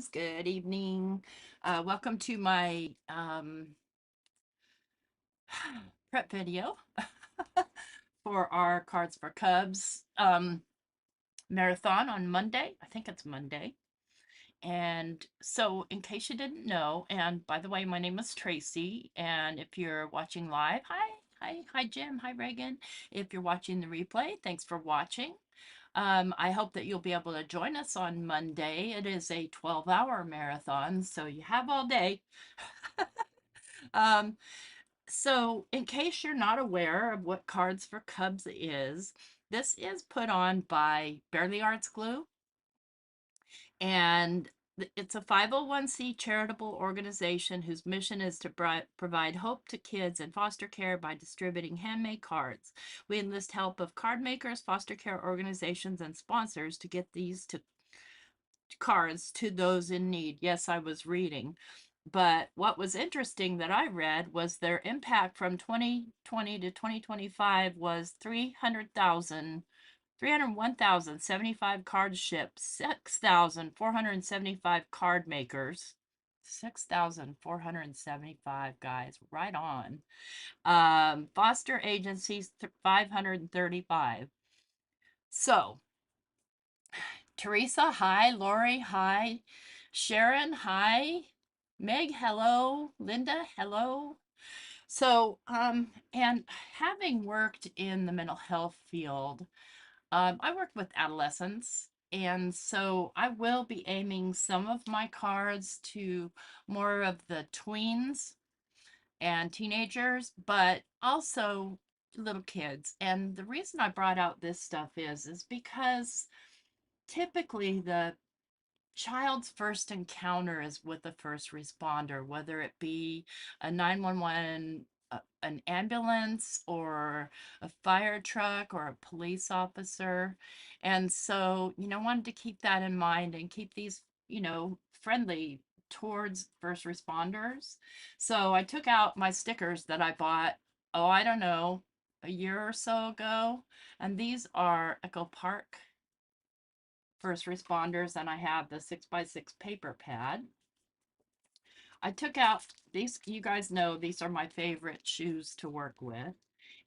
friends. Good evening. Welcome to my prep video for our Cards for Cubs marathon on Monday. I think it's Monday. And so, in case you didn't know, and by the way, my name is Tracy. And if you're watching live, hi, Jim, hi, Reagan. If you're watching the replay, thanks for watching. I hope that you'll be able to join us on Monday. It is a 12-hour marathon, so you have all day. um, so, in case you're not aware of what Cards for Cubs is, this is put on by Barely Arts Glue, and it's a 501c charitable organization whose mission is to provide hope to kids in foster care by distributing handmade cards. We enlist help of card makers, foster care organizations, and sponsors to get these cards to those in need. Yes, I was reading. But what was interesting that I read was their impact from 2020 to 2025 was 301,075 cards shipped, 6,475 card makers. 6,475 guys, right on. Foster agencies, 535. So, Teresa, hi. Lori, hi. Sharon, hi. Meg, hello. Linda, hello. So, and having worked in the mental health field, I worked with adolescents, and so I will be aiming some of my cards to more of the tweens and teenagers, but also little kids. And the reason I brought out this stuff is because typically the child's first encounter is with a first responder, whether it be a 911, an ambulance, or a fire truck, or a police officer. And so, wanted to keep that in mind and keep these, friendly towards first responders. So I took out my stickers that I bought, oh, I don't know, a year or so ago. And these are Echo Park first responders, and I have the 6x6 paper pad. I took out these, you guys know these are my favorite shoes to work with.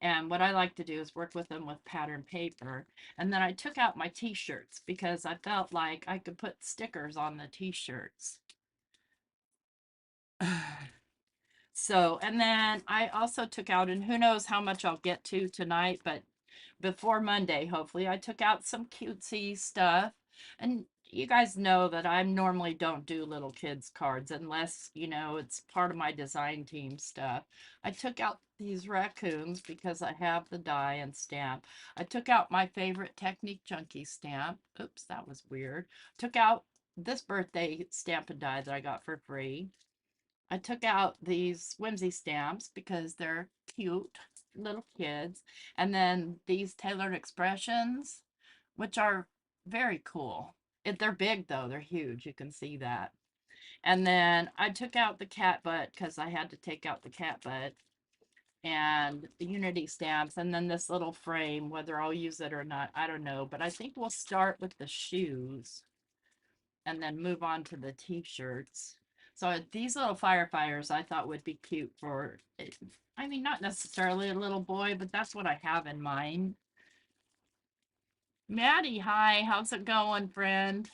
And what I like to do is work with them with pattern paper. And then I took out my t-shirts because I felt like I could put stickers on the t-shirts. So, and then I also took out, and who knows how much I'll get to tonight, but before Monday, hopefully, I took out some cutesy stuff. And you guys know that I normally don't do little kids cards unless, it's part of my design team stuff. I took out these raccoons because I have the die and stamp. I took out my favorite Technique Junkie stamp. Oops, that was weird. Took out this birthday stamp and die that I got for free. I took out these whimsy stamps because they're cute little kids. And then these tailored expressions, which are very cool. They're big though, they're huge. You can see that. And then I took out the cat butt because I had to take out the cat butt and the Unity stamps. And then this little frame, whether I'll use it or not, I don't know. But I think we'll start with the shoes and then move on to the t-shirts. So these little firefighters I thought would be cute for, I mean, not necessarily a little boy, but that's what I have in mind. Maddie, hi, how's it going, friend?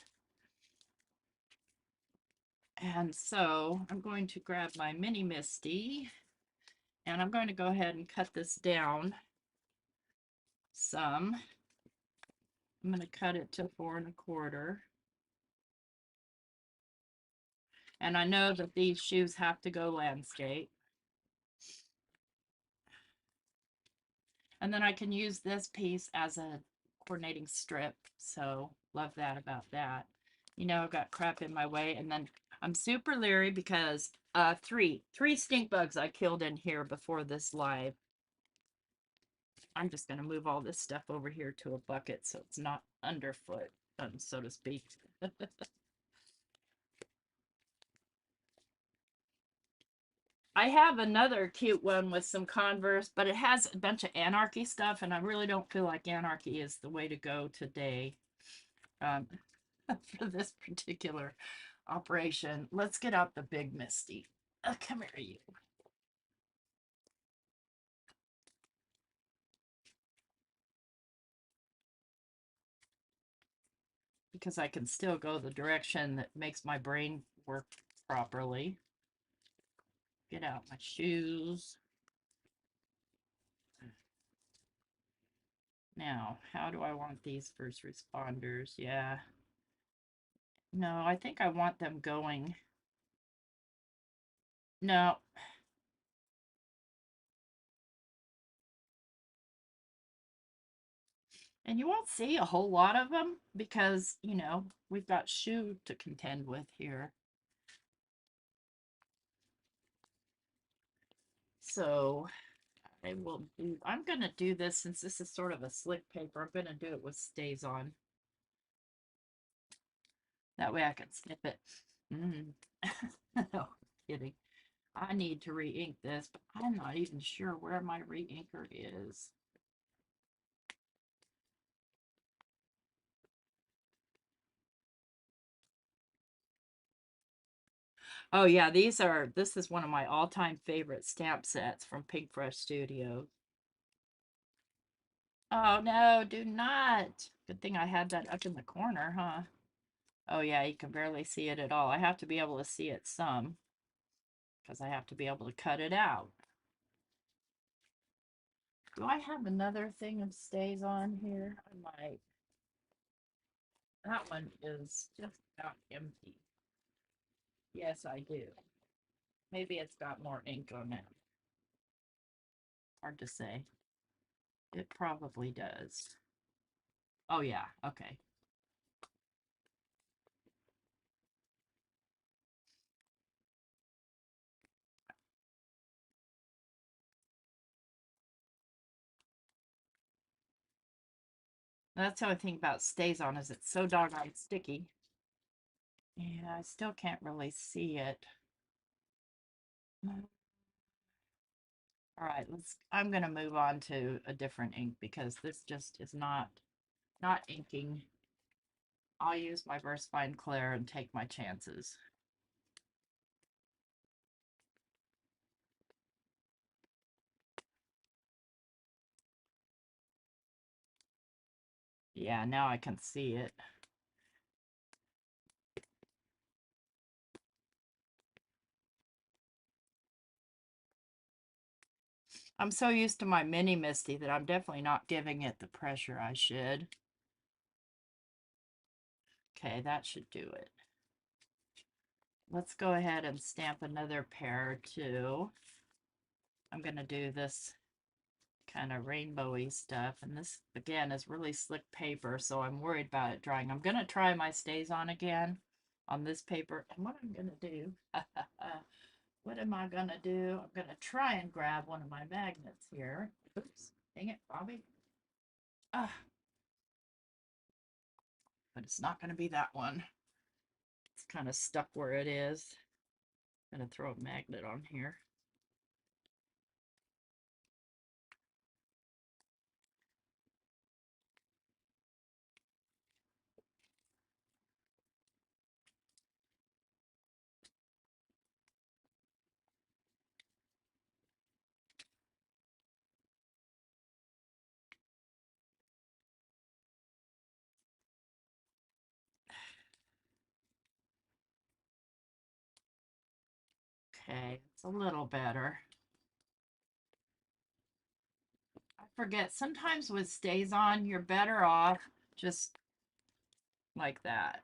And so I'm going to grab my mini Misty, and I'm going to go ahead and cut this down some. I'm going to cut it to 4 1/4. And I know that these shoes have to go landscape. And then I can use this piece as a coordinating strip. So love that about that. I've got crap in my way. And then I'm super leery because three stink bugs I killed in here before this live. I'm just going to move all this stuff over here to a bucket so it's not underfoot, so to speak. I have another cute one with some Converse, but it has a bunch of anarchy stuff, and I really don't feel like anarchy is the way to go today for this particular operation. Let's get out the big Misty. Come here, you. Because I can still go the direction that makes my brain work properly. Get out my shoes. Now, how do I want these first responders? Yeah. No, I think I want them going. No. And you won't see a whole lot of them because, you know, we've got shoe to contend with here. So I'm going to do this since this is sort of a slick paper. I'm going to do it with stays on. That way I can snip it. No, kidding. I need to re-ink this, but I'm not even sure where my re-inker is. Oh yeah, this is one of my all-time favorite stamp sets from Pink Fresh Studios. Oh no, do not. Good thing I had that up in the corner, huh? Oh yeah, you can barely see it at all. I have to be able to see it some because I have to be able to cut it out. Do I have another thing of stays on here? I might. That one is just about empty. Yes, I do. Maybe it's got more ink on it. Hard to say. It probably does. Oh yeah, okay. That's the only thing about stays on is it's so doggone sticky. Yeah, I still can't really see it. All right, I'm gonna move on to a different ink because this just is not inking. I'll use my VersaFine Clair and take my chances. Yeah, now I can see it. I'm so used to my mini Misty that I'm definitely not giving it the pressure I should. Okay, that should do it. Let's go ahead and stamp another pair too. I'm going to do this kind of rainbowy stuff. And this, again, is really slick paper, so I'm worried about it drying. I'm going to try my stays on again on this paper. And what I'm going to do, what am I going to do? I'm going to try and grab one of my magnets here. Oops, dang it, Bobby. Ah, but it's not going to be that one. It's kind of stuck where it is. I'm going to throw a magnet on here. Okay, it's a little better. I forget, sometimes with stays on, you're better off just like that.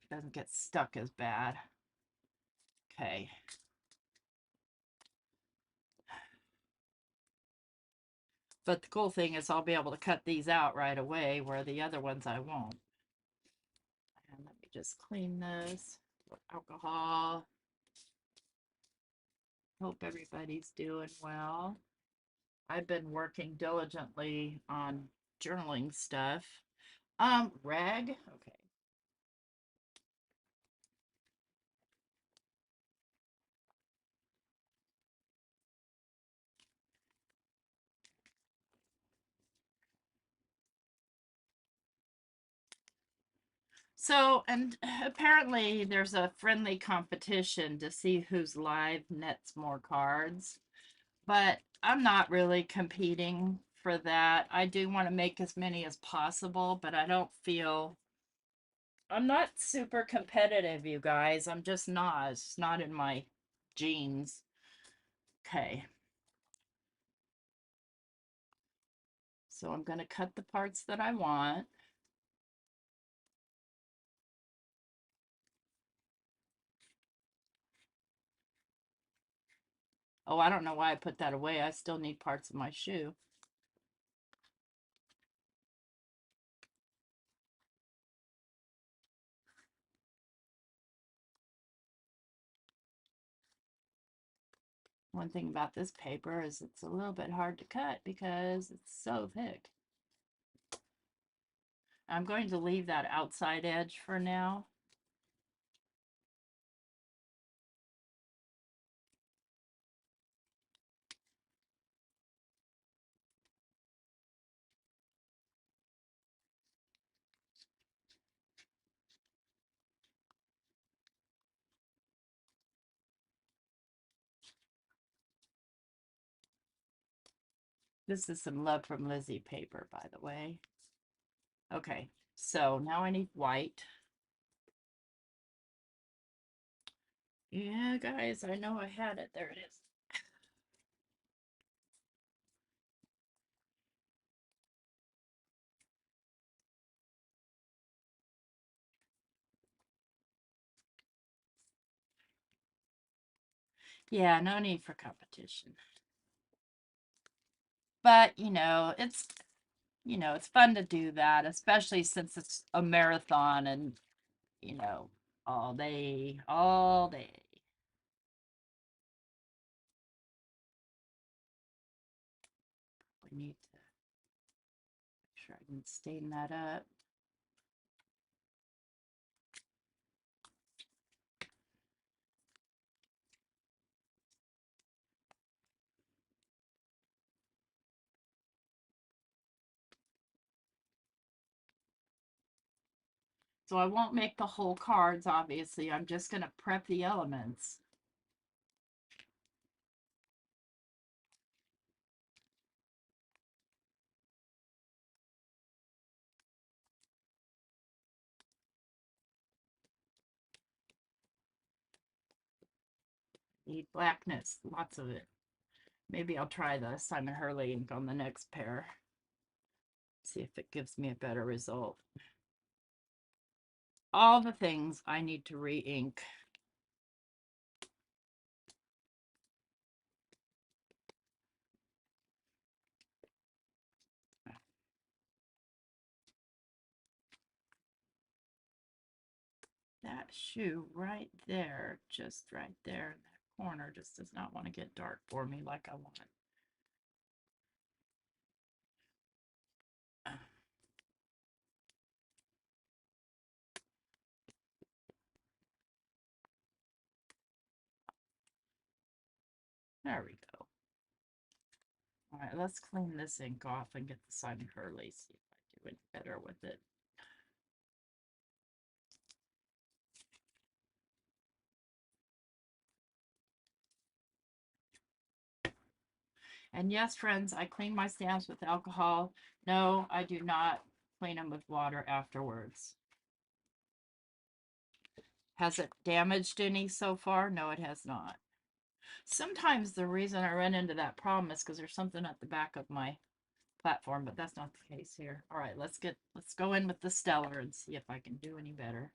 It doesn't get stuck as bad. Okay. But the cool thing is I'll be able to cut these out right away, where the other ones I won't. And let me just clean this with alcohol. Hope everybody's doing well. I've been working diligently on journaling stuff. Rag, okay. So, and apparently there's a friendly competition to see whose live nets more cards, but I'm not really competing for that. I do want to make as many as possible, but I don't feel I'm not super competitive, you guys. I'm just not. It's not in my genes. Okay. So I'm going to cut the parts that I want. Oh, I don't know why I put that away. I still need parts of my shoe. One thing about this paper is it's a little bit hard to cut because it's so thick. I'm going to leave that outside edge for now. This is some Love from Lizzie paper, by the way. Okay, so now I need white. Yeah, guys, I know I had it. There it is. Yeah, no need for competition. But, it's fun to do that, especially since it's a marathon and, you know, all day, all day. We need to make sure I can stain that up. So I won't make the whole cards, obviously. I'm just going to prep the elements. Need blackness, lots of it. Maybe I'll try the Simon Hurley ink on the next pair. See if it gives me a better result. All the things I need to re-ink. That shoe right there, just right there in that corner, just does not want to get dark for me like I want. There we go. All right, let's clean this ink off and get the Simon Hurley, see if I do any better with it. And yes, friends, I clean my stamps with alcohol. No, I do not clean them with water afterwards. Has it damaged any so far? No, it has not. Sometimes the reason I run into that problem is because there's something at the back of my platform, but that's not the case here. All right, let's go in with the Stellar and see if I can do any better.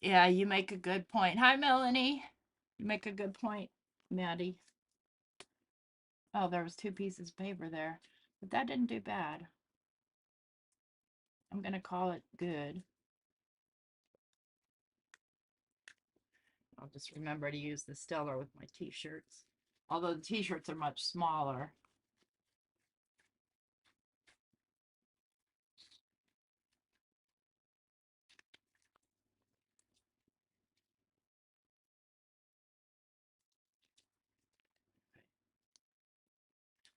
Yeah, you make a good point. Hi, Melanie. You make a good point, Maddie. Oh, there was two pieces of paper there, but that didn't do bad. I'm gonna call it good. I'll just remember to use the Stellar with my t-shirts. Although the t-shirts are much smaller.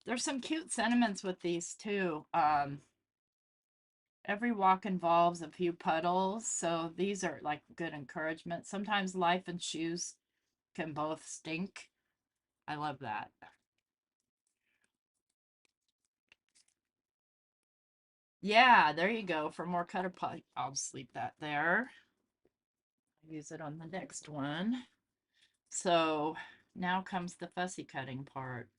There's some cute sentiments with these too. Every walk involves a few puddles, so these are like good encouragement. Sometimes life and shoes can both stink. I love that. Yeah, there you go. For more cutter pie, I'll sleep that there. Use it on the next one. So now comes the fussy cutting part.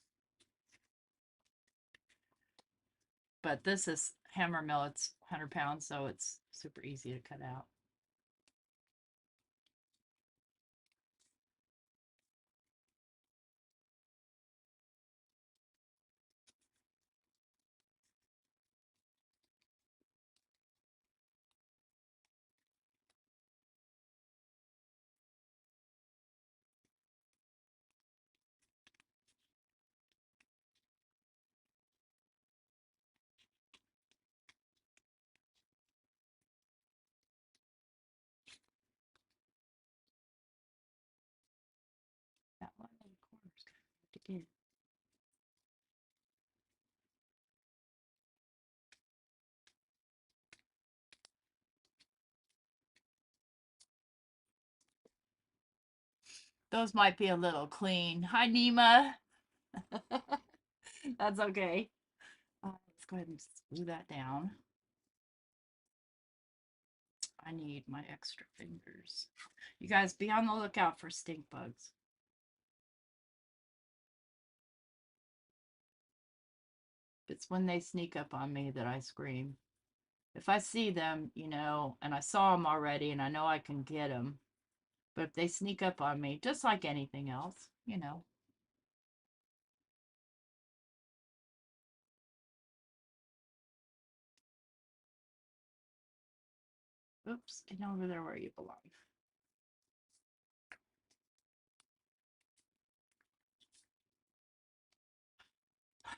But this is hammer mill. It's 100 pounds, so it's super easy to cut out. That one in the corner's kind of hard to get. Those might be a little clean. Hi, Nima. That's okay. Let's go ahead and glue that down. I need my extra fingers. You guys be on the lookout for stink bugs. It's when they sneak up on me that I scream. If I see them, you know, and I saw them already and I know I can get them, but if they sneak up on me, just like anything else, you know. Oops, get over there where you belong.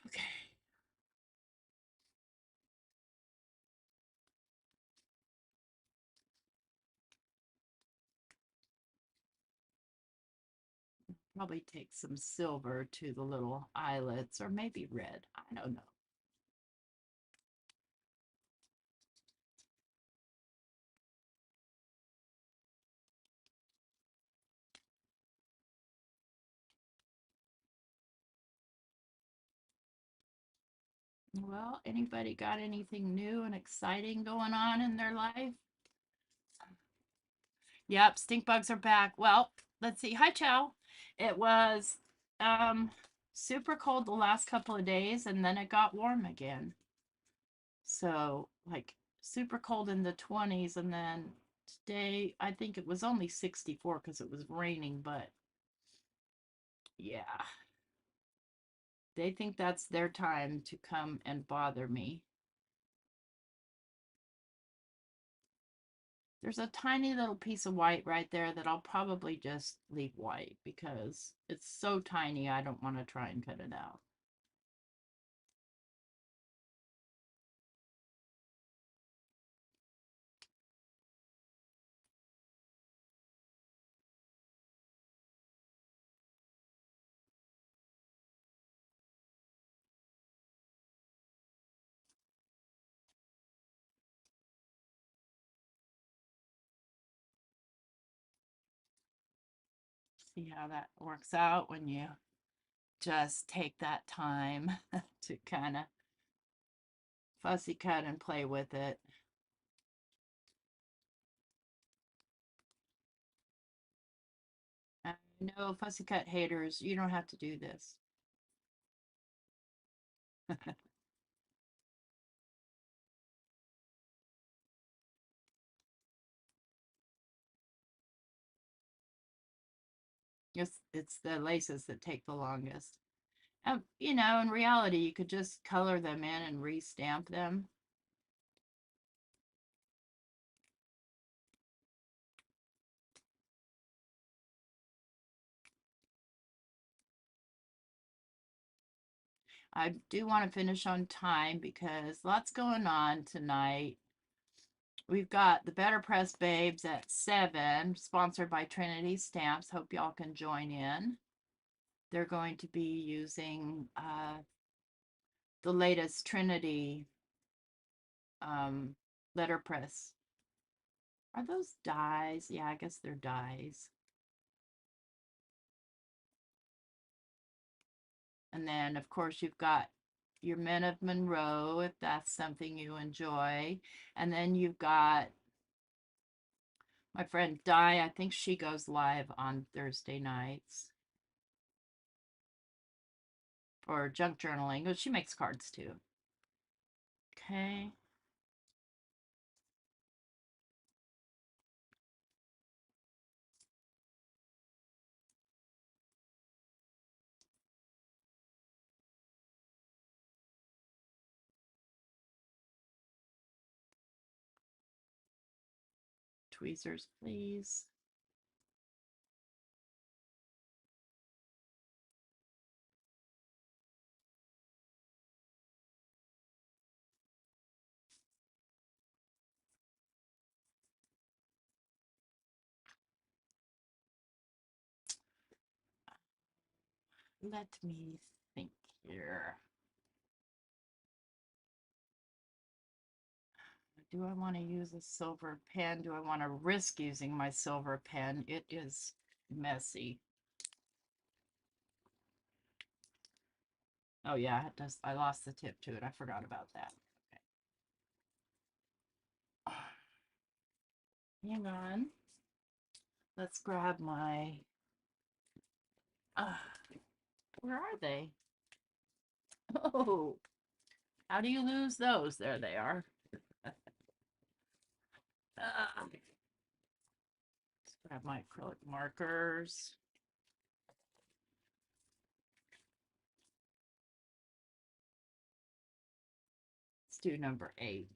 Okay. Probably take some silver to the little eyelets, or maybe red. I don't know. Well, anybody got anything new and exciting going on in their life? Yep, stink bugs are back. Well, let's see. Hi, Chow. It was um super cold the last couple of days and then it got warm again. So, like super cold in the 20s and then today I think it was only 64 because it was raining, but yeah. They think that's their time to come and bother me. There's a tiny little piece of white right there that I'll probably just leave white because it's so tiny I don't want to try and cut it out. See how that works out when you just take that time to kind of fussy cut and play with it. I know fussy cut haters, you don't have to do this. It's the laces that take the longest. You know, in reality, you could just color them in and re-stamp them. I do want to finish on time because lots going on tonight. We've got the Better Press Babes at 7, sponsored by Trinity Stamps. Hope y'all can join in. They're going to be using the latest Trinity letterpress. Are those dies? Yeah, I guess they're dies. And then, of course, you've got your Men of Monroe, if that's something you enjoy. And then you've got my friend Di. I think she goes live on Thursday nights for junk journaling. Oh, she makes cards too. Okay. Tweezers, please. Let me think here. Do I want to use a silver pen? Do I want to risk using my silver pen? It is messy. Oh yeah, it does. I lost the tip to it. I forgot about that. Okay. Hang on. Let's grab my. Uh, where are they? Oh, how do you lose those? There they are. Let's grab my acrylic markers. Let's do number 8.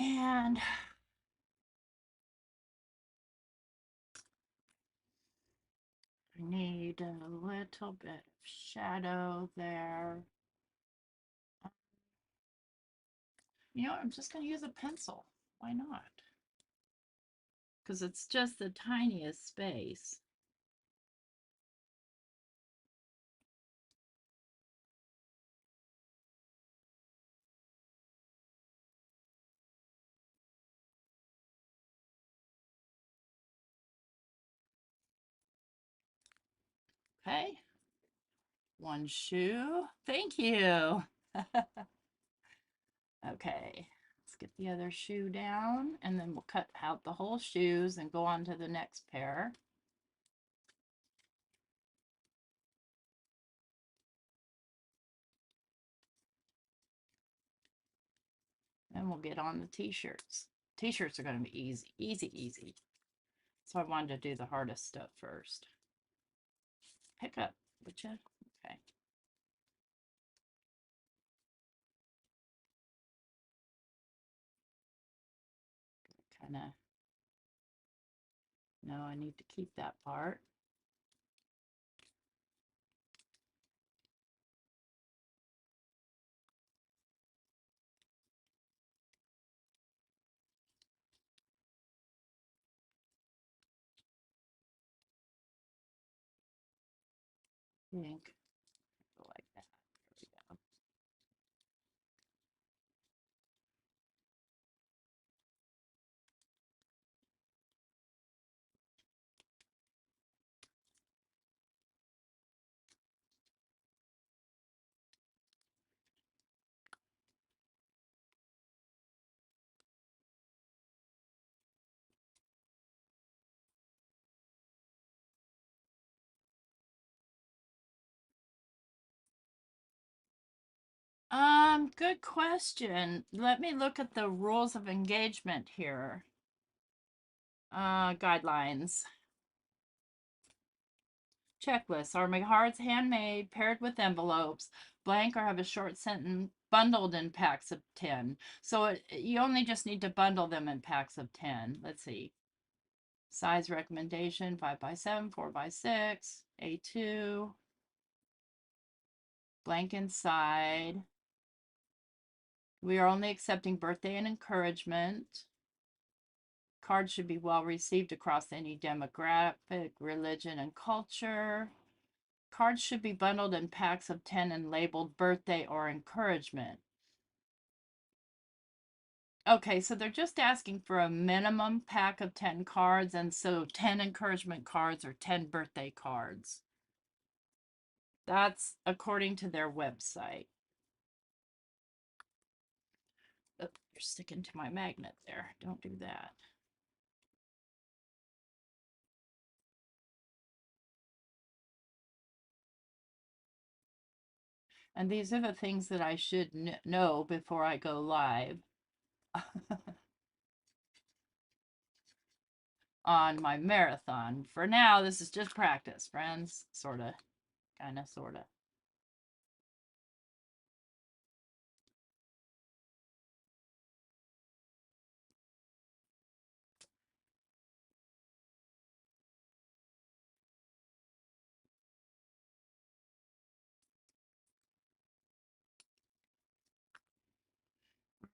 And I need a little bit of shadow there. You know, I'm just going to use a pencil. Why not? Because it's just the tiniest space. Okay. One shoe. Thank you. Okay. Let's get the other shoe down, and then we'll cut out the whole shoes and go on to the next pair. And we'll get on the t-shirts. T-shirts are going to be easy, easy, easy. So I wanted to do the hardest stuff first. Pick up, would you? Okay. Kind of, no, I need to keep that part. I think go like that. There we go. Good question. Let me look at the rules of engagement here. Guidelines. Checklists. Are my cards handmade, paired with envelopes, blank, or have a short sentence, bundled in packs of 10? So you only just need to bundle them in packs of 10. Let's see. Size recommendation, 5x7, 4x6, A2, blank inside. We are only accepting birthday and encouragement. Cards should be well received across any demographic, religion, and culture. Cards should be bundled in packs of 10 and labeled birthday or encouragement. Okay, so they're just asking for a minimum pack of 10 cards, and so 10 encouragement cards or 10 birthday cards. That's according to their website. Oh, you're sticking to my magnet there. Don't do that. And these are the things that I should know before I go live on my marathon. For now, this is just practice, friends. Sort of, kind of, sort of.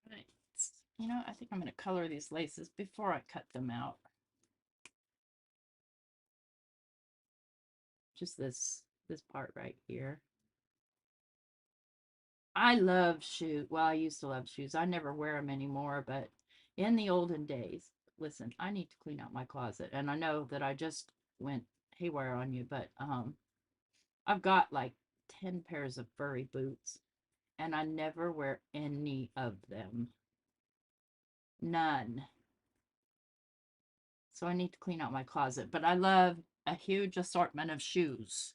Right. You know, I think I'm going to color these laces before I cut them out. Just this part right here. I love shoes. Well, I used to love shoes. I never wear them anymore, but in the olden days, listen, I need to clean out my closet. And I know that I just went haywire on you, but I've got like 10 pairs of furry boots and I never wear any of them. None. So I need to clean out my closet, but I love a huge assortment of shoes.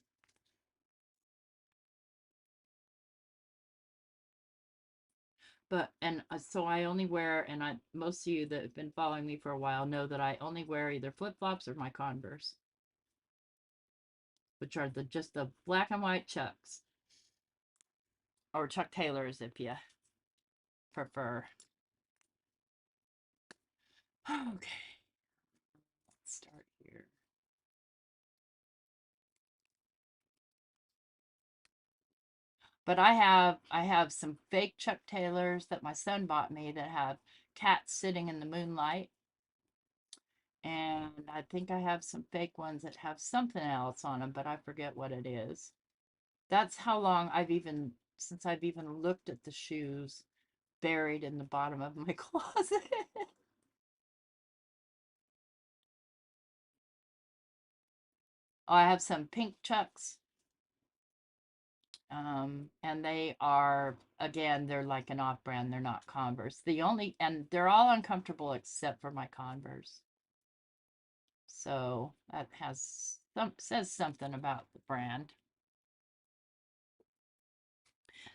But and so I only wear, and I most of you that have been following me for a while know that I only wear either flip-flops or my Converse, which are just the black and white Chucks or Chuck Taylors if you prefer. Okay, let's start here. But I have some fake Chuck Taylors that my son bought me that have cats sitting in the moonlight. And I think I have some fake ones that have something else on them, but I forget what it is. That's how long since I've even looked at the shoes buried in the bottom of my closet. Oh, I have some pink Chucks. And they are, again, they're like an off-brand. They're not Converse. And they're all uncomfortable except for my Converse. So that says something about the brand.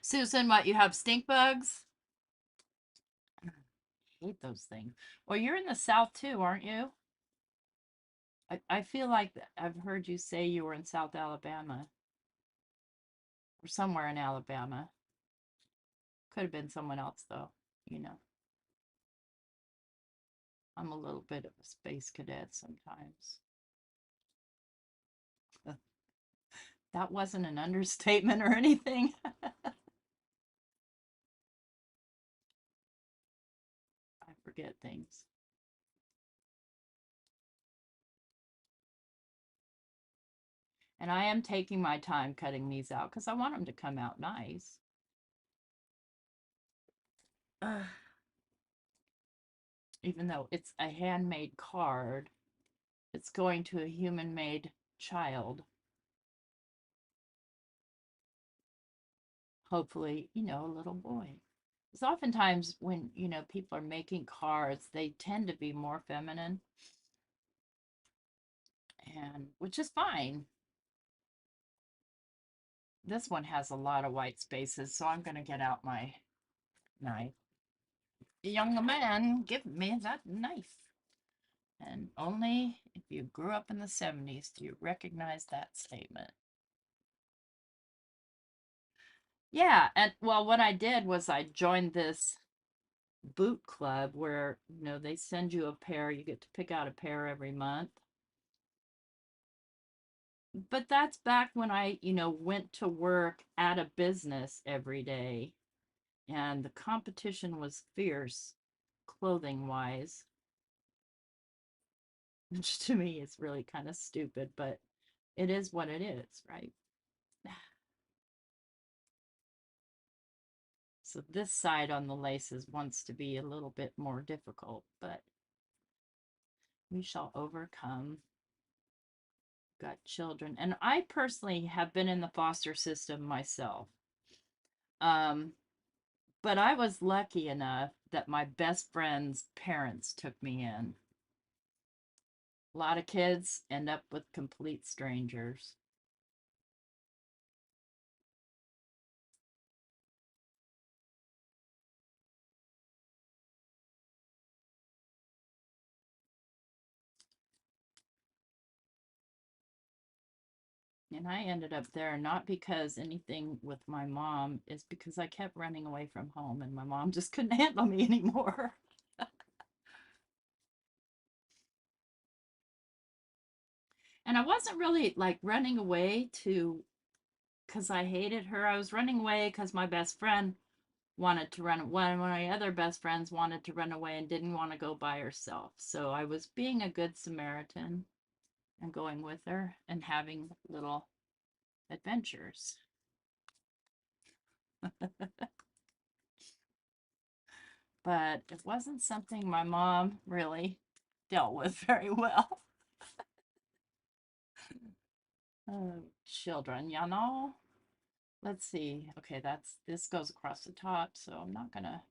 Susan, what, you have stink bugs? I hate those things. Well, you're in the South too, aren't you? I feel like I've heard you say you were in South Alabama or somewhere in Alabama. Could have been someone else though, you know. I'm a little bit of a space cadet sometimes. That wasn't an understatement or anything. I forget things. And I am taking my time cutting these out because I want them to come out nice. Even though it's a handmade card, it's going to a human-made child. Hopefully, a little boy. Because oftentimes when, people are making cards, they tend to be more feminine, and which is fine. This one has a lot of white spaces, so I'm going to get out my knife. Young man, give me that knife. And only if you grew up in the 70s do you recognize that statement. Yeah, and well, what I did was I joined this boot club where, they send you a pair, you get to pick out a pair every month. But that's back when I, went to work at a business every day, and the competition was fierce, clothing wise, which to me is really kind of stupid, but it is what it is, right? So this side on the laces wants to be a little bit more difficult, but we shall overcome. Got children. And I personally have been in the foster system myself. Um, but I was lucky enough that my best friend's parents took me in. A lot of kids end up with complete strangers. And I ended up there not because anything with my mom, is because I kept running away from home and my mom just couldn't handle me anymore. And I wasn't really like running away because I hated her. I was running away because my best friend wanted to run. One of my other best friends wanted to run away and didn't want to go by herself. So I was being a good Samaritan and going with her and having little adventures. But it wasn't something my mom really dealt with very well. Oh, children, you know. Let's see. Okay, this goes across the top, so I'm not gonna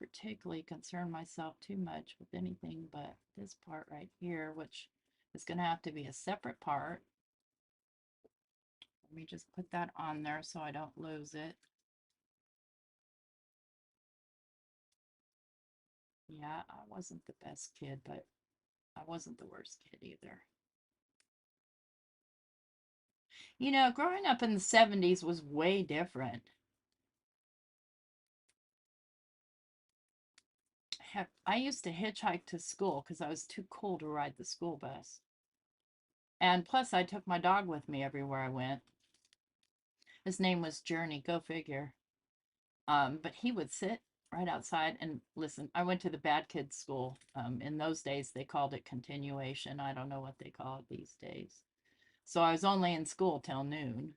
particularly concern myself too much with anything but this part right here, which is gonna have to be a separate part. Let me just put that on there so I don't lose it. Yeah, I wasn't the best kid, but I wasn't the worst kid either. Growing up in the 70s was way different. Heck, I used to hitchhike to school because I was too cool to ride the school bus. And plus, I took my dog with me everywhere I went. His name was Journey, go figure. But he would sit right outside and listen. I went to the bad kids school. In those days, they called it continuation. I don't know what they call it these days. So I was only in school till noon.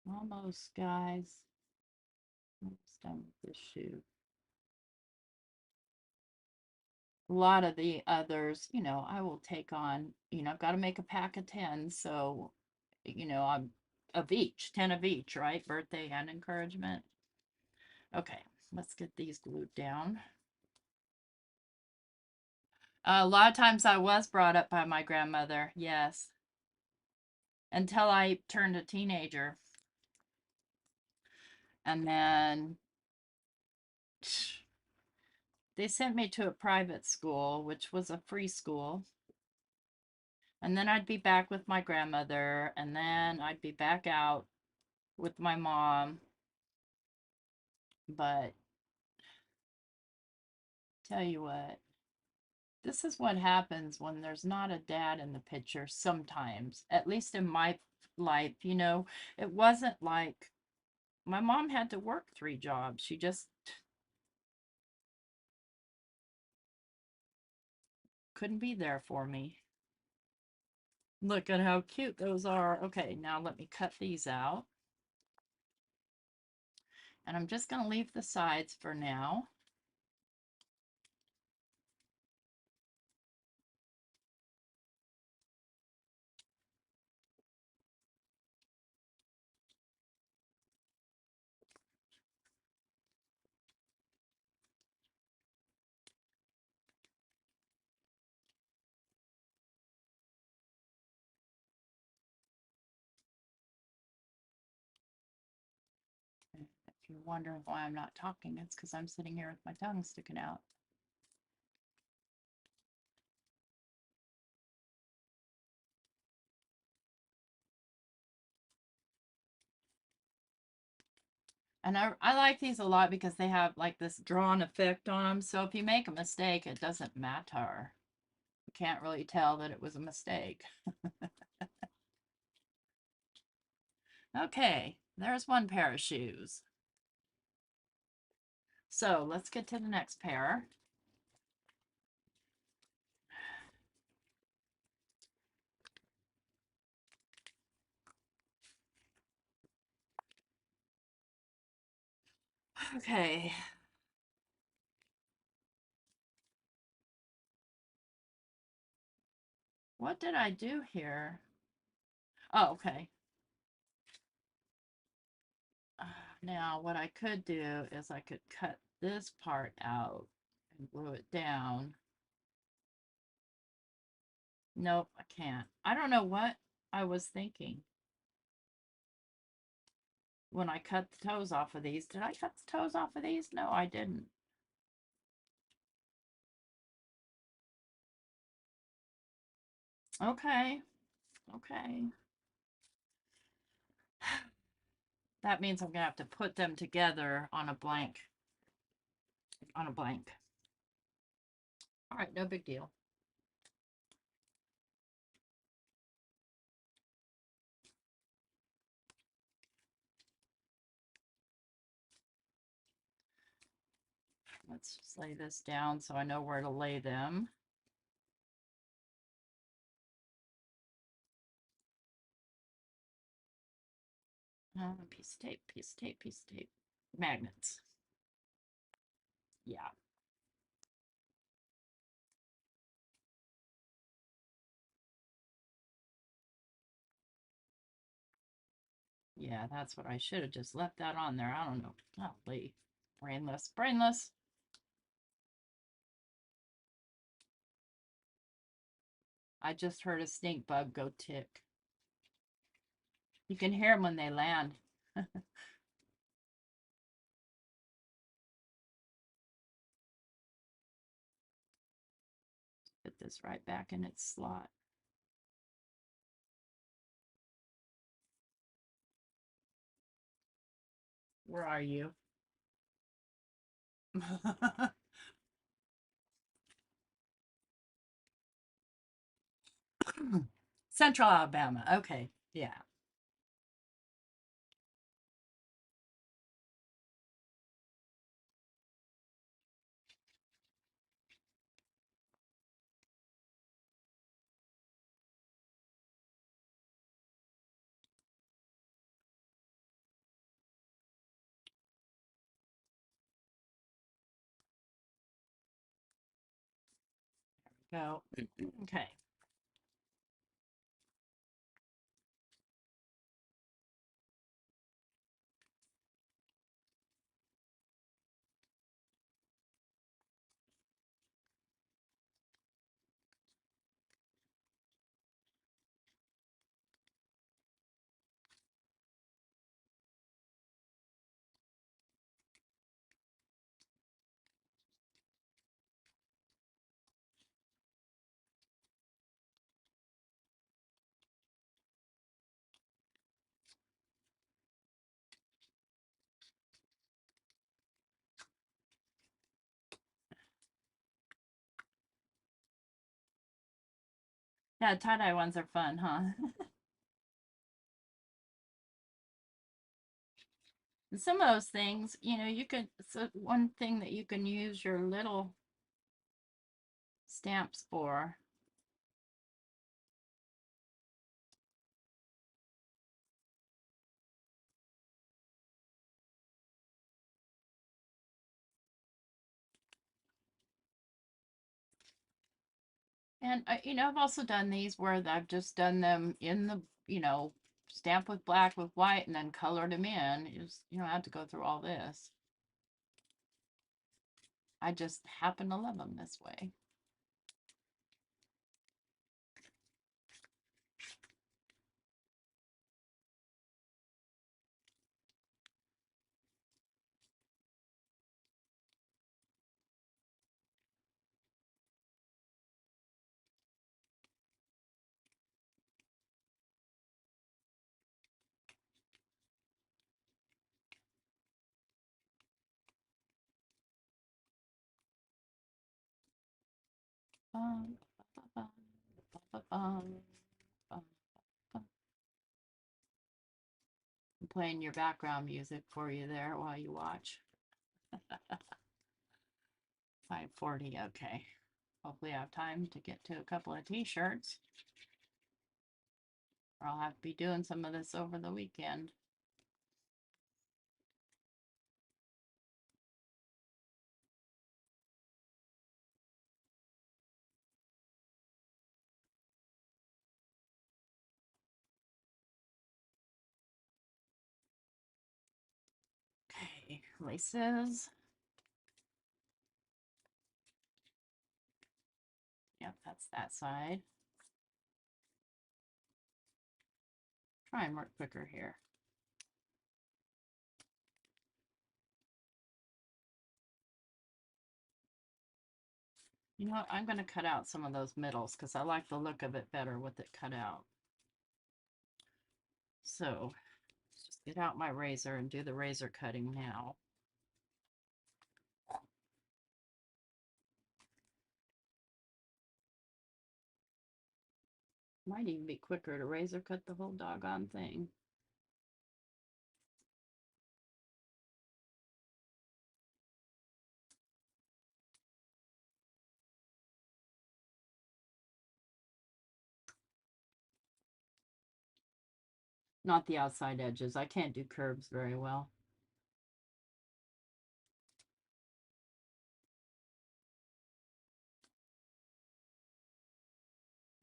Almost, guys. Almost done with this shoot. A lot of the others, I will take on, I've got to make a pack of 10. So, I'm of each, 10 of each, right? Birthday and encouragement. Okay, let's get these glued down. A lot of times I was brought up by my grandmother, yes, until I turned a teenager. And then they sent me to a private school, which was a free school. And then I'd be back with my grandmother, and then I'd be back out with my mom. But tell you what, this is what happens when there's not a dad in the picture sometimes, at least in my life. It wasn't like my mom had to work 3 jobs. She just couldn't be there for me. Look at how cute those are. Okay, now let me cut these out. And I'm just going to leave the sides for now. If you're wondering why I'm not talking, it's because I'm sitting here with my tongue sticking out. And I like these a lot because they have like this drawn effect on them. So if you make a mistake, it doesn't matter. You can't really tell that it was a mistake. Okay, there's one pair of shoes. So let's get to the next pair. Okay. What did I do here? Oh, okay. Now what I could do is I could cut this part out and glue it down. Nope, I can't. I don't know what I was thinking when I cut the toes off of these. Did I cut the toes off of these? No, I didn't. Okay. Okay. That means I'm gonna have to put them together on a blank. On a blank. All right, no big deal. Let's just lay this down so I know where to lay them. Piece of tape, piece of tape, piece of tape. Magnets. Yeah. Yeah, that's what I should have just left that on there. I don't know. Golly. Brainless. Brainless. I just heard a stink bug go tick. You can hear them when they land. Put this right back in its slot. Where are you? Central Alabama. Okay. Yeah. Go. Okay. Yeah, tie-dye ones are fun, huh? And some of those things, you know, you could, so one thing that you can use your little stamps for. And you know, I've also done these where I've just done them in the, you know, stamp with black with white and then colored them in. You don't have to go through all this. I just happen to love them this way. bum, ba-ba-bum, ba-ba-bum, bum, bum. I'm playing your background music for you there while you watch. 5:40, okay. Hopefully I have time to get to a couple of t-shirts, or I'll have to be doing some of this over the weekend. Okay, laces. Yep, that's that side. Try and work quicker here. You know what? I'm going to cut out some of those middles because I like the look of it better with it cut out. So just get out my razor and do the razor cutting now. Might even be quicker to razor cut the whole doggone thing. Not the outside edges. I can't do curves very well.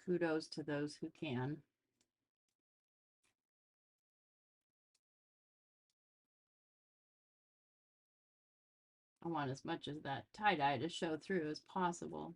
Kudos to those who can. I want as much of that tie-dye to show through as possible.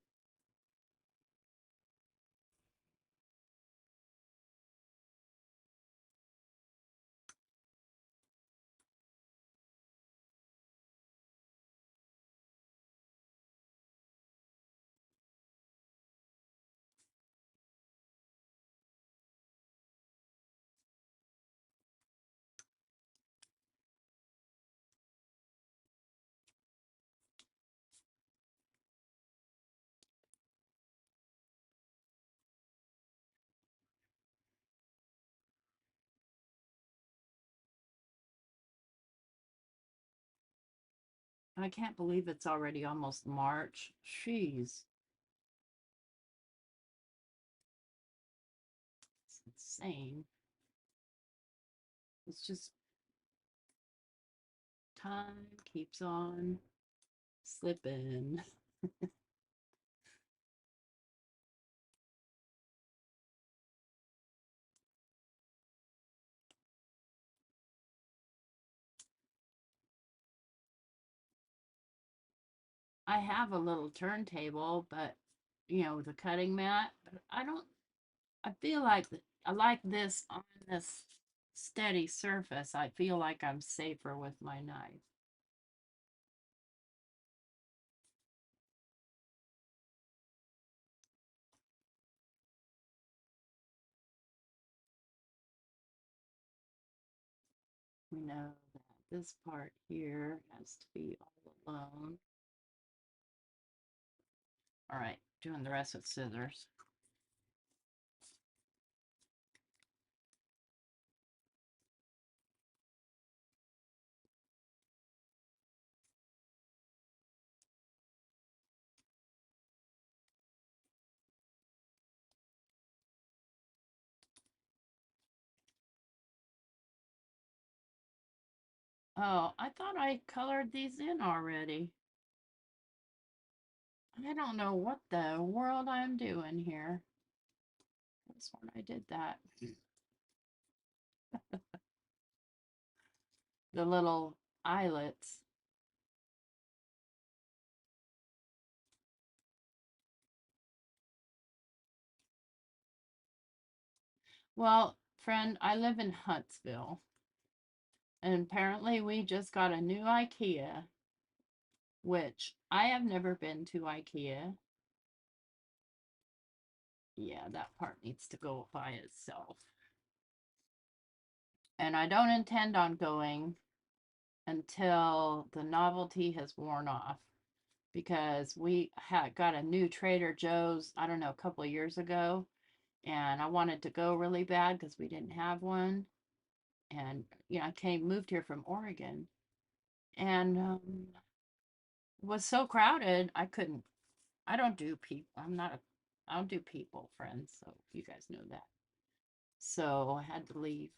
I can't believe it's already almost March. Jeez. It's insane. It's just time keeps on slipping. I have a little turntable, but you know, the cutting mat, but I feel like I like this on this steady surface. I feel like I'm safer with my knife. We know that this part here has to be all alone. All right, doing the rest with scissors. Oh, I thought I colored these in already. I don't know what the world I'm doing here. This one I did that. The little eyelets. Well, friend, I live in Huntsville, and apparently we just got a new IKEA, which I have never been to IKEA. Yeah, that part needs to go by itself. And I don't intend on going until the novelty has worn off, because we had got a new Trader Joe's, I don't know, a couple of years ago, and I wanted to go really bad because we didn't have one. And I moved here from Oregon, and it was so crowded I couldn't. I don't do people. I don't do people friends, so you guys know that. So I had to leave.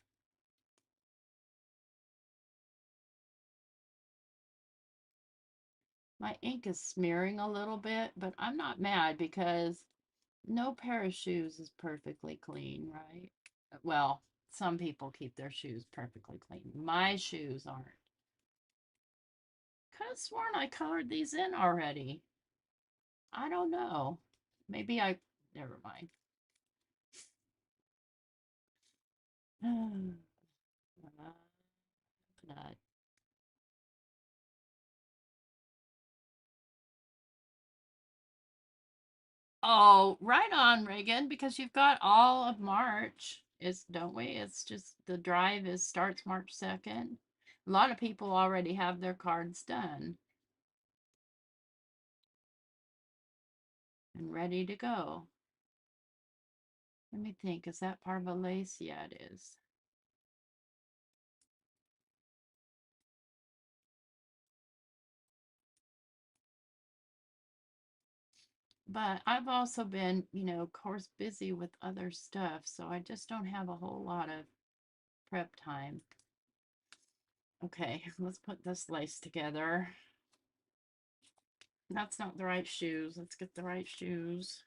My ink is smearing a little bit, but I'm not mad because no pair of shoes is perfectly clean, right? Well, some people keep their shoes perfectly clean. My shoes aren't. Could have sworn I colored these in already. I don't know. Maybe I. Never mind. Nut. Oh, right on, Reagan, because you've got all of March. Is don't we? It's just the drive is starts March 2nd. A lot of people already have their cards done and ready to go. Let me think, is that part of a lace? Yeah, it is. But I've also been, of course, busy with other stuff, so I just don't have a whole lot of prep time. Okay, let's put this lace together. That's not the right shoes. Let's get the right shoes.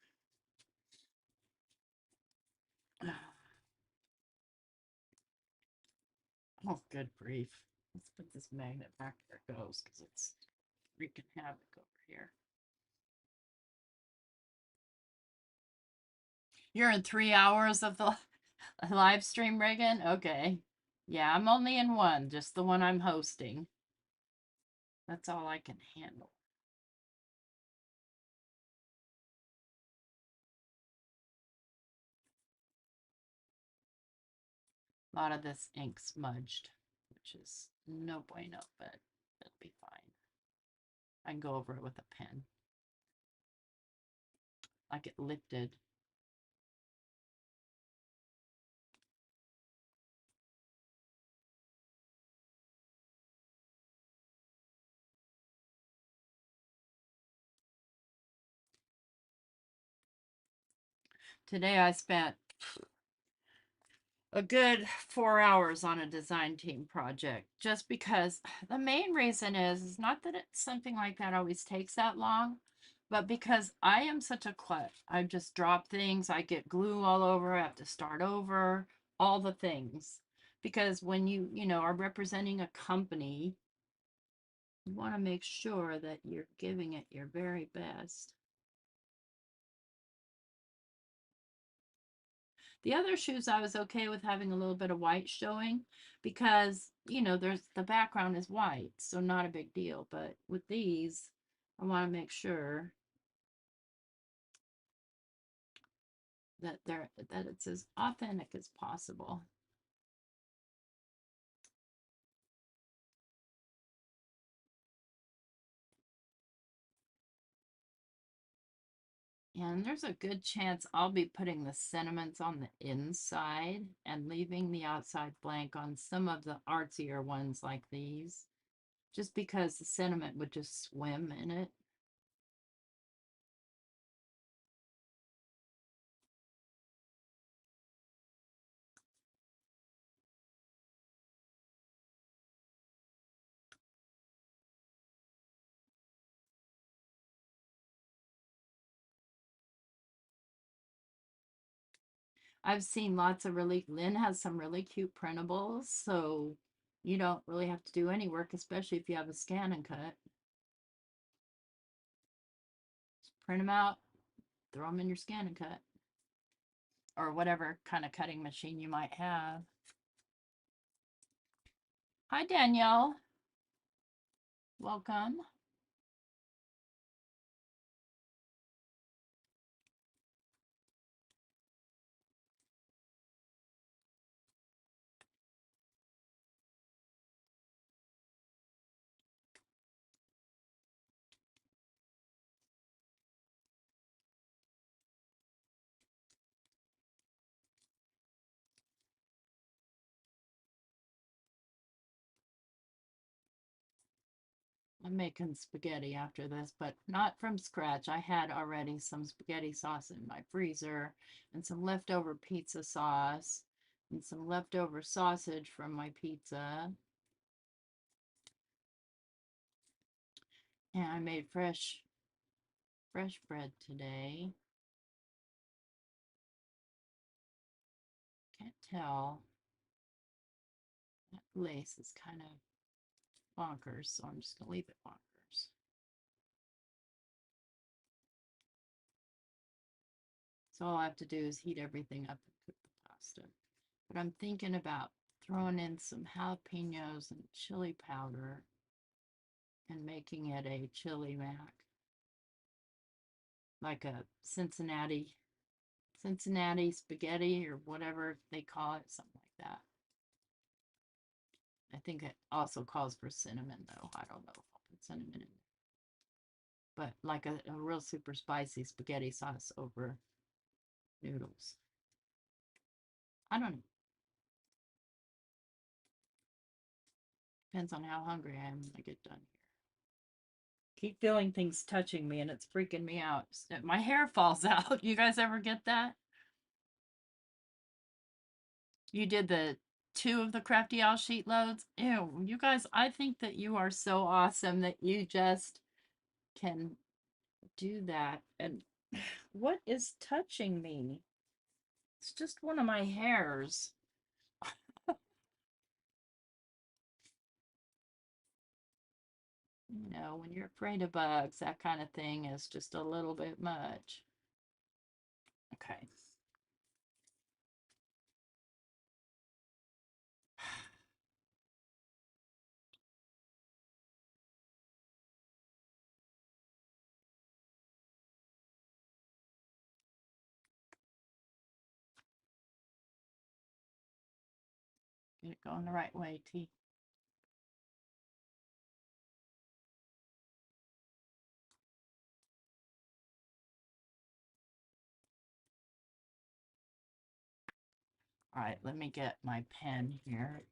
Oh, good grief. Let's put this magnet back where it goes because it's wreaking havoc over here. You're in 3 hours of the live stream, Reagan? Okay. Yeah, I'm only in one, just the one I'm hosting. That's all I can handle. A lot of this ink smudged, which is no bueno, but it'll be fine. I can go over it with a pen. Like it lifted. Today I spent a good 4 hours on a design team project just because the main reason is not that it's something like that always takes that long, but because I am such a klutz. I just drop things, I get glue all over, I have to start over, all the things. Because when you are representing a company, you want to make sure that you're giving it your very best. The other shoes I was okay with having a little bit of white showing because, there's the background is white, so not a big deal. But with these, I want to make sure that it's as authentic as possible. And there's a good chance I'll be putting the sentiments on the inside and leaving the outside blank on some of the artsier ones like these, just because the sentiment would just swim in it. I've seen lots of Lynn has some really cute printables, so you don't really have to do any work, especially if you have a scan and cut. Just print them out, throw them in your scan and cut, or whatever kind of cutting machine you might have. Hi, Danielle. Welcome. I'm making spaghetti after this, but not from scratch. I had already some spaghetti sauce in my freezer and some leftover pizza sauce and some leftover sausage from my pizza. And I made fresh bread today. Can't tell. That lace is kind of bonkers, so I'm just going to leave it bonkers. So all I have to do is heat everything up and cook the pasta. But I'm thinking about throwing in some jalapenos and chili powder and making it a chili mac, like a Cincinnati spaghetti or whatever they call it, something like that. I think it also calls for cinnamon, though. I don't know if I'll put cinnamon in it. But like a real super spicy spaghetti sauce over noodles. I don't know. Depends on how hungry I am when I get done here. Keep feeling things touching me and it's freaking me out. My hair falls out. You guys ever get that? You did the 2 of the Crafty Owl sheet loads? Ew, you guys, I think that you are so awesome that you just can do that. And what is touching me? It's just one of my hairs. You know, when you're afraid of bugs, that kind of thing is just a little bit much. Okay. Get it going the right way, T. All right, let me get my pen here.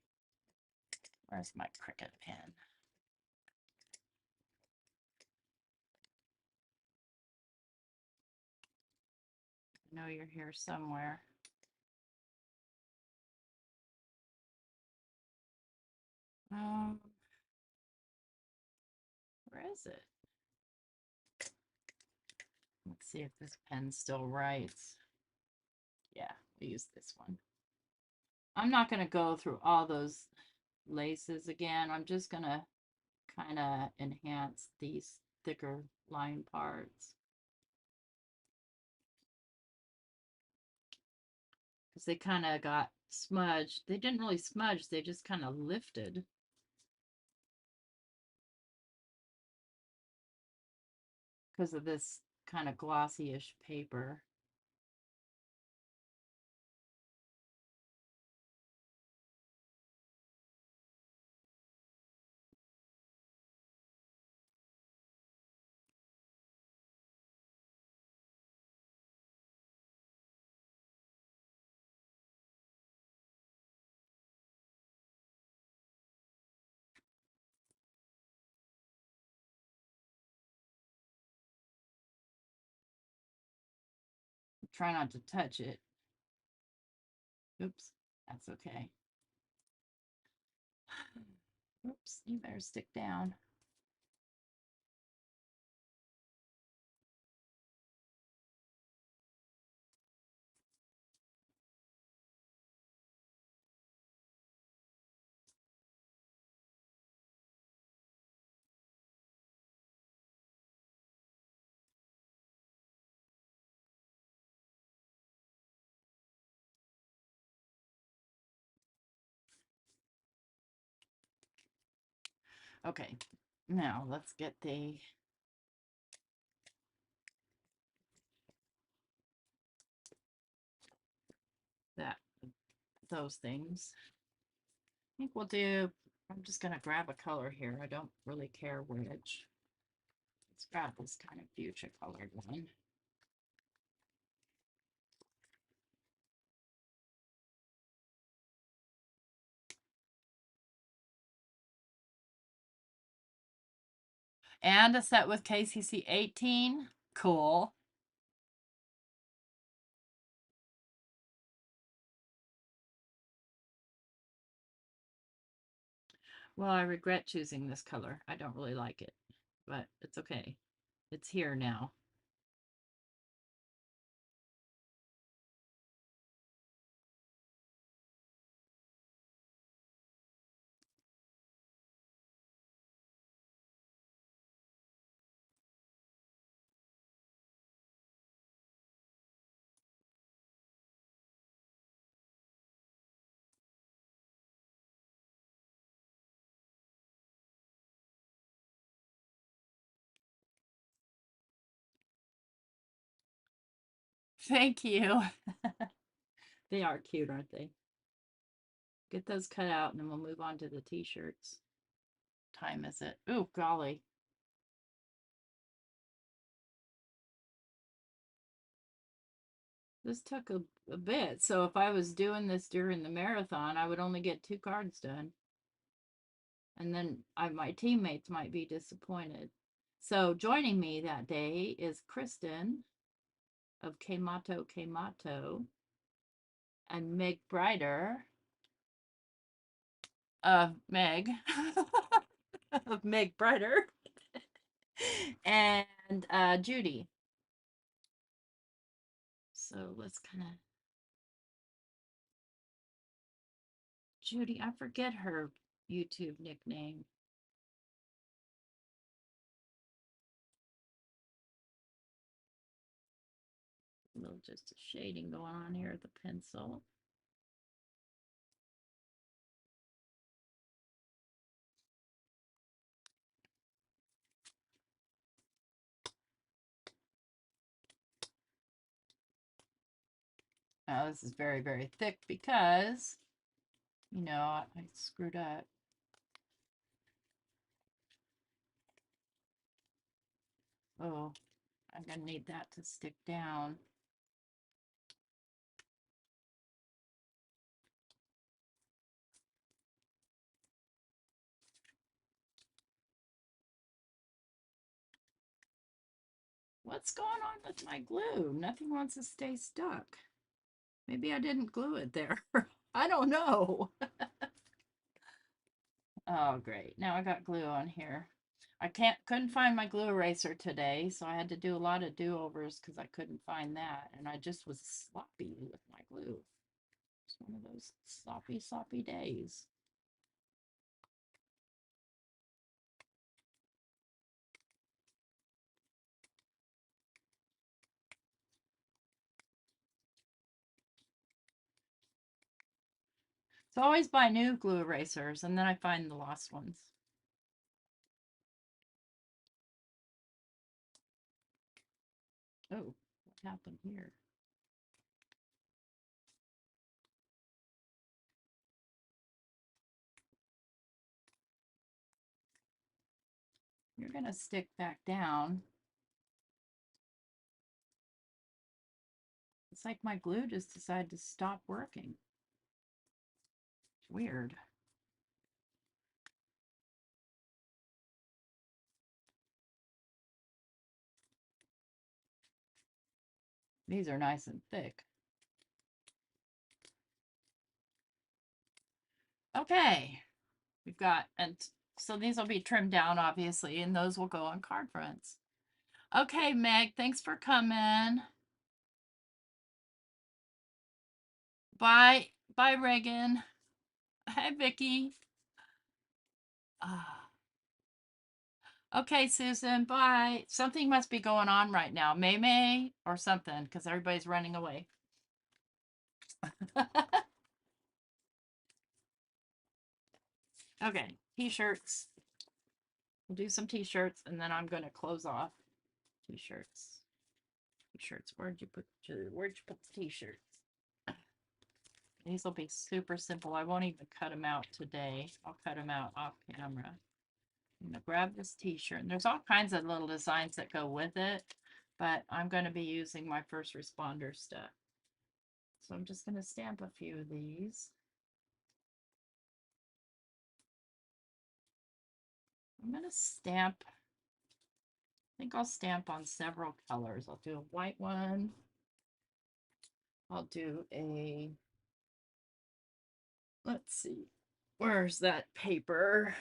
Where's my Cricut pen? I know you're here somewhere. Where is it? Let's see if this pen still writes. Yeah, we use this one. I'm not going to go through all those laces again. I'm just going to kind of enhance these thicker line parts. Because they kind of got smudged. They didn't really smudge, they just kind of lifted. Because of this kind of glossy-ish paper. Try not to touch it. Oops, that's okay. Oops, you better stick down. Okay, now let's get those things. I think we'll do, I'm just going to grab a color here. I don't really care which. Let's grab this kind of fuchsia colored one. And a set with KCC 18. Cool. Well, I regret choosing this color. I don't really like it, but it's okay. It's here now. Thank you. They are cute, aren't they? Get those cut out and then we'll move on to the t-shirts. Time is it? Ooh, golly. This took a bit. So if I was doing this during the marathon, I would only get 2 cards done. And then my teammates might be disappointed. So joining me that day is Kristen of Kmato Kmato and Meg Brighter of Meg of Meg Brighter and Judy. So let's kind of Judy, I forget her YouTube nickname. A little just a shading going on here with the pencil. Now this is very, very thick because, you know, I screwed up. Oh, I'm gonna need that to stick down. What's going on with my glue? Nothing wants to stay stuck. Maybe I didn't glue it there. I don't know. Oh, great. Now I got glue on here. I couldn't find my glue eraser today, so I had to do a lot of do-overs because I couldn't find that. And I just was sloppy with my glue. It's one of those sloppy days. So I always buy new glue erasers and then I find the lost ones. Oh, what happened here? You're gonna stick back down. It's like my glue just decided to stop working. It's weird. These are nice and thick. Okay, we've got, and so these will be trimmed down obviously, and those will go on card fronts. Okay, Meg, thanks for coming. Bye, bye, Reagan. Hi, Vicky. Okay, Susan, bye. Something must be going on right now. May or something, because everybody's running away. Okay, t-shirts. We'll do some t-shirts, and then I'm going to close off. T-shirts. T-shirts. Where'd you put the t-shirts? These will be super simple. I won't even cut them out today. I'll cut them out off camera. I'm going to grab this t-shirt. And there's all kinds of little designs that go with it, but I'm going to be using my first responder stuff. So I'm just going to stamp a few of these. I'm going to stamp think I'll stamp on several colors. I'll do a white one. I'll do a, let's see, where's that paper?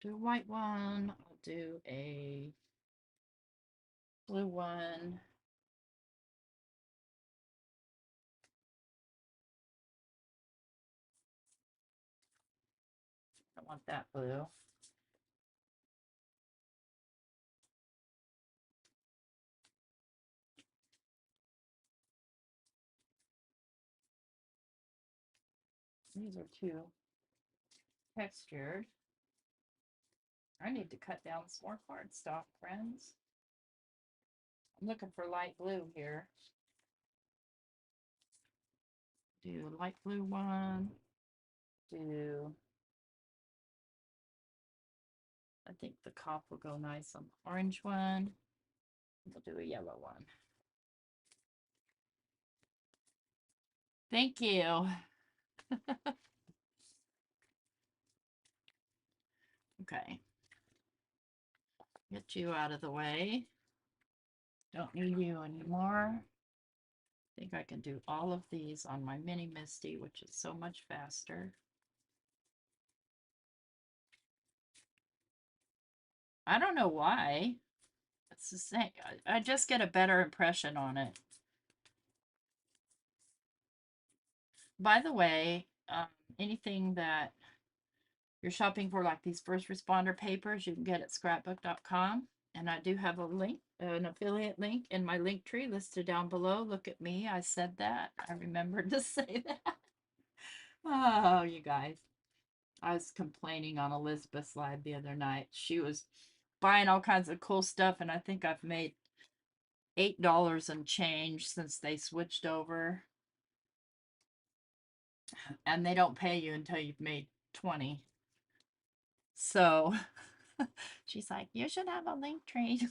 Do a white one. I'll do a blue one. I want that blue. These are too textured. I need to cut down some more cardstock, friends. I'm looking for light blue here. Do light blue one. Do, I think the cop will go nice on the orange one. We'll do a yellow one. Thank you. Okay. Get you out of the way. Don't need you anymore. I think I can do all of these on my mini Misty, which is so much faster. I don't know why. It's the same. I just get a better impression on it. By the way, anything that you're shopping for, like these first responder papers, you can get at scrapbook.com. And I do have a link, an affiliate link in my LinkTree listed down below. Look at me. I said that. I remembered to say that. Oh, you guys. I was complaining on Elizabeth's live the other night. She was buying all kinds of cool stuff, and I think I've made $8 and change since they switched over. And they don't pay you until you've made 20. So she's like, you should have a LinkTree.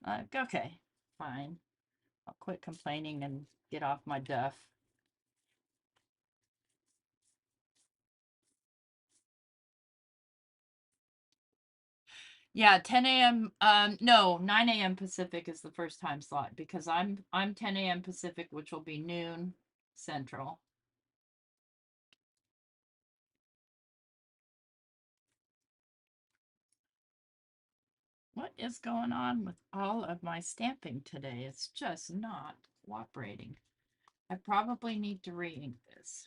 Like, okay, fine. I'll quit complaining and get off my duff. Yeah, 10 a.m. No, 9 a.m. Pacific is the first time slot because I'm 10 a.m. Pacific, which will be noon Central. What is going on with all of my stamping today? It's just not cooperating. I probably need to re-ink this.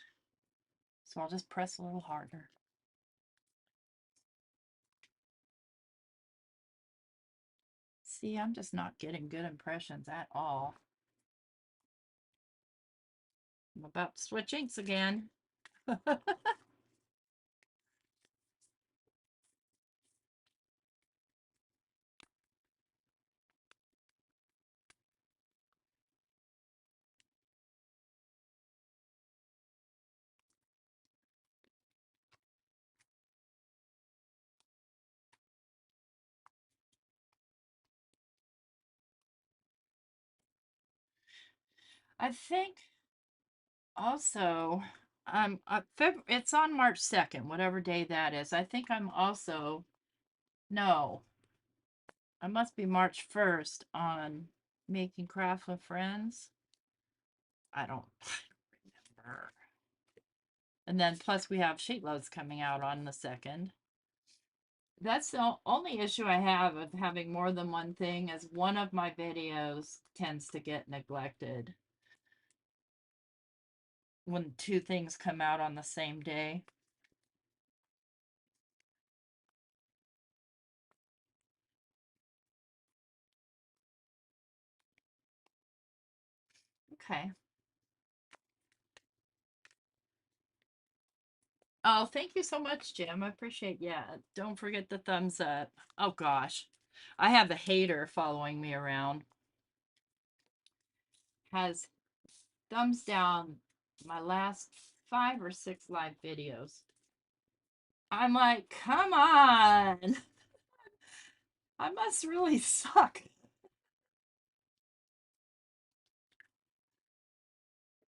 So I'll just press a little harder. See, I'm just not getting good impressions at all. I'm about to switch inks again. I think also, it's on March 2nd, whatever day that is. I think I'm also, no, I must be March 1st on Making Craft with Friends. I don't remember. And then plus we have Sheetloads coming out on the 2nd. That's the only issue I have of having more than one thing is one of my videos tends to get neglected when two things come out on the same day. Okay. Oh, thank you so much, Jim. I appreciate. Yeah, don't forget the thumbs up. Oh gosh, I have a hater following me around. Has thumbs down my last 5 or 6 live videos. I'm like, come on. I must really suck.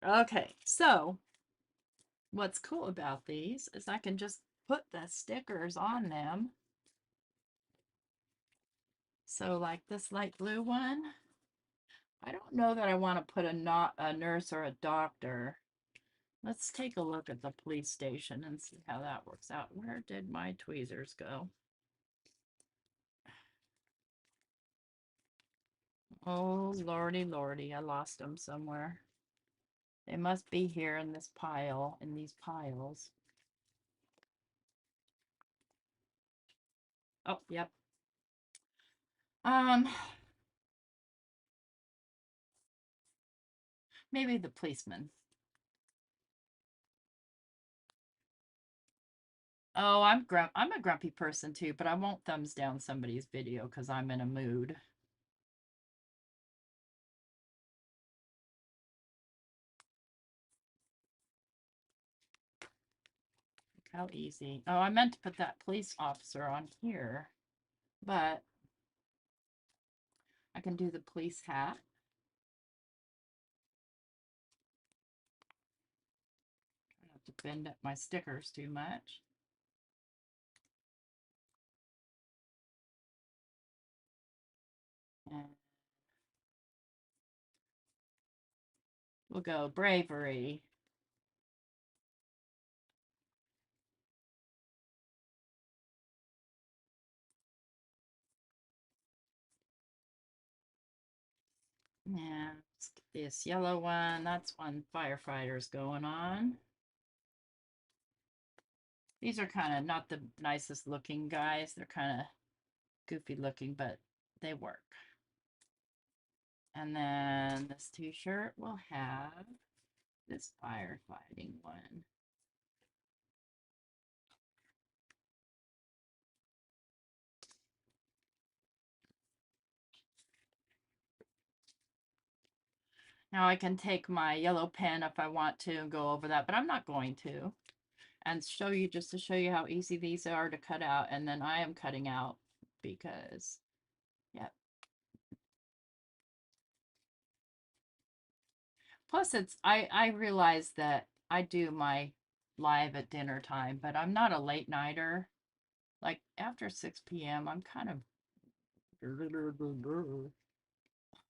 Okay, so what's cool about these is I can just put the stickers on them So like this light blue one, I don't know that I want to put a nurse or a doctor. Let's take a look at the police station and see how that works out. Where did my tweezers go? Oh, lordy, lordy, I lost them somewhere. They must be here in this pile, in these piles. Oh, yep. Um, maybe the policeman. Oh, I'm a grumpy person too, but I won't thumbs down somebody's video because I'm in a mood. Look how easy. Oh, I meant to put that police officer on here, but I can do the police hat. I don't have to bend up my stickers too much. And we'll go bravery. Yeah, let's get this yellow one. That's one firefighter's going on. These are kind of not the nicest looking guys. They're kind of goofy looking, but they work. And then this t-shirt will have this firefighting one. Now I can take my yellow pen if I want to and go over that, but I'm not going to. And show you, just to show you how easy these are to cut out. And then I am cutting out because, yep. Plus I realize that I do my live at dinner time, but I'm not a late nighter. Like after 6 p.m., I'm kind of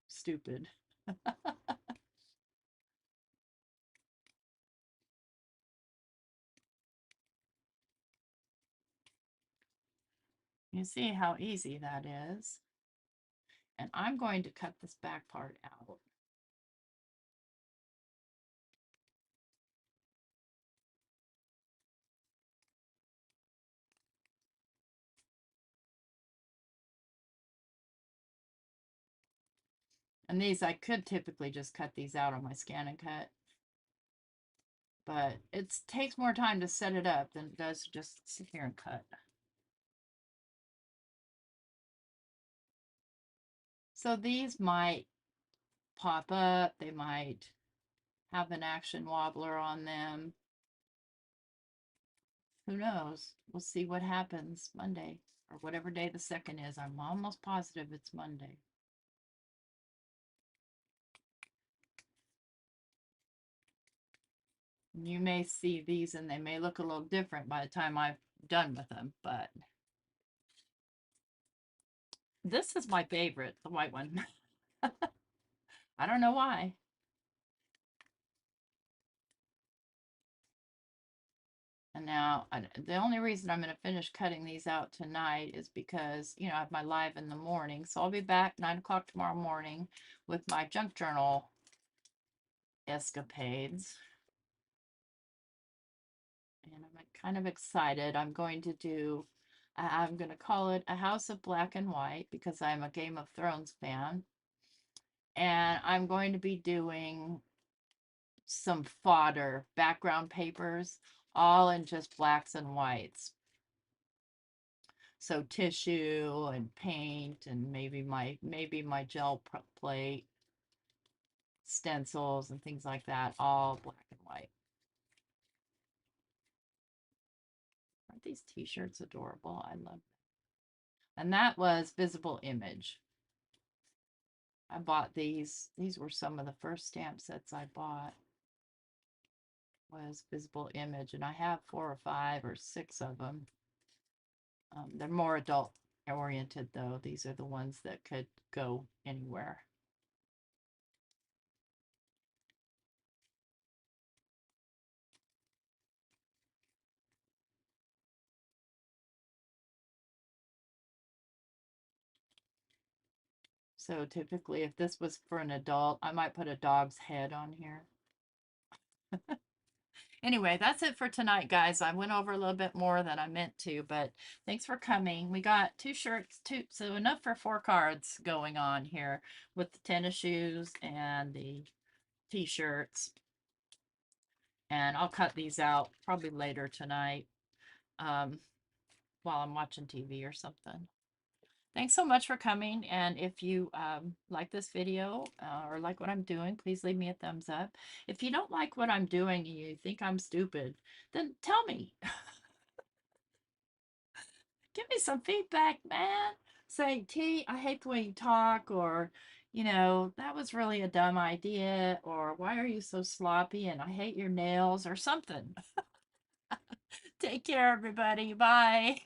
stupid. You see how easy that is. And I'm going to cut this back part out. And these, I could typically just cut these out on my Scan and Cut, but it takes more time to set it up than it does to just sit here and cut. So these might pop up, they might have an action wobbler on them. Who knows? We'll see what happens Monday or whatever day the 2nd is. I'm almost positive it's Monday. You may see these and they may look a little different by the time I've done with them, but this is my favorite, the white one. I don't know why. And now, the only reason I'm going to finish cutting these out tonight is because, you know, I have my live in the morning. So I'll be back 9 o'clock tomorrow morning with my junk journal escapades. And I'm kind of excited. I'm going to call it A House of Black and White because I'm a Game of Thrones fan. And I'm going to be doing some fodder background papers, all in just blacks and whites. So tissue and paint and maybe my gel plate, stencils and things like that, all black and white. Aren't these t-shirts adorable? I love them. And that was Visible Image. I bought these. These were some of the first stamp sets I bought. Was Visible Image, and I have 4 or 5 or 6 of them. They're more adult oriented though. These are the ones that could go anywhere. So typically if this was for an adult, I might put a dog's head on here. Anyway, that's it for tonight, guys. I went over a little bit more than I meant to, but thanks for coming. We got two shirts, so enough for 4 cards going on here with the tennis shoes and the t-shirts. And I'll cut these out probably later tonight um, while I'm watching TV or something. Thanks so much for coming. And if you like this video or like what I'm doing, please leave me a thumbs up. If you don't like what I'm doing and you think I'm stupid, then tell me. Give me some feedback, man. Say, T, I hate the way you talk, or, that was really a dumb idea, or why are you so sloppy and I hate your nails, or something. Take care, everybody. Bye.